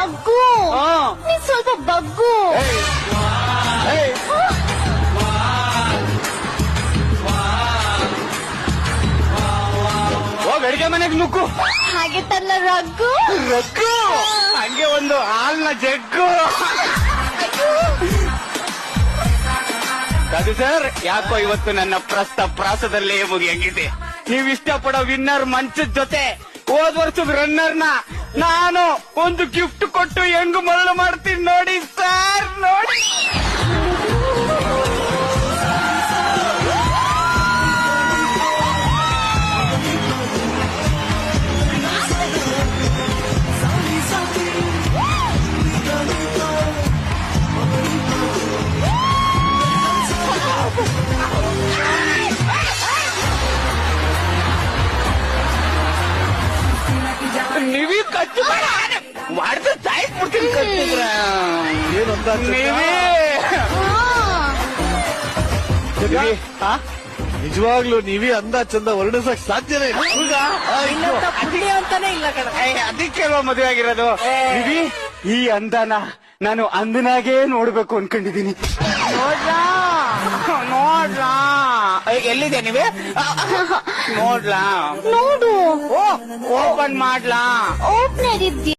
ರಘು ನೀನ್ ಸ್ವಲ್ಪ ಬಗ್ಗು. ಅಡಿಗೆ ಮನೆಗೆ ನುಗ್ಗು. ಹಾಗೆ ತನ್ನ ರಘು ರಘು ಹಂಗೆ ಒಂದು ಹಾಲ್ನ ಜಗ್ಗು. ಅದು ಸರ್, ಯಾಕೋ ಇವತ್ತು ನನ್ನ ಪ್ರಾಸದಲ್ಲೇ ಮುಗಿಯಂಗಿದೆ. ನೀವು ಇಷ್ಟಪಡೋ ವಿನ್ನರ್ ಮಂಚದ ಜೊತೆ ಹೋದ ವರ್ಷದ ರನ್ನರ್ನ ನಾನು ಒಂದು ಗಿಫ್ಟ್ ಕೊಟ್ಟು ಹೆಂಗ್ ಮರಳು ಮಾಡ್ತೀನಿ ನೋಡಿ ಸರ್, ನೋಡಿ. ನೀವೀ ಕಚ್ಚು ಮಾಡಿದ್ರೆ ಸಾಯಿಸ್ಬಿಡ್ತೀನಿ. ಕಚ್ಚಿದ್ರ ನೀವೇ ನಿಜವಾಗ್ಲೂ ನೀವೇ ಅಂದ ಚಂದ ವರ್ಣಿಸಕ್ ಸಾಧ್ಯನೇ ಇಲ್ಲ. ಅಂತಾನೆ ಇಲ್ಲ ಕಣ. ಅದಕ್ಕೆ ಮದುವೆ ಆಗಿರೋದು. ನೀವೀ ಈ ಅಂದನ ನಾನು ಅಂದನಾಗೇ ನೋಡ್ಬೇಕು ಅನ್ಕೊಂಡಿದೀನಿ. ನೋಡ್ಲಾ ಎಲ್ಲಿದೆ ನೀವೇ? ನೋಡ್ಲಾ? ನೋಡು ಓಪನ್ ಮಾಡ್ಲಾ? ಓಪನರ್ ಇದ್ದಿ.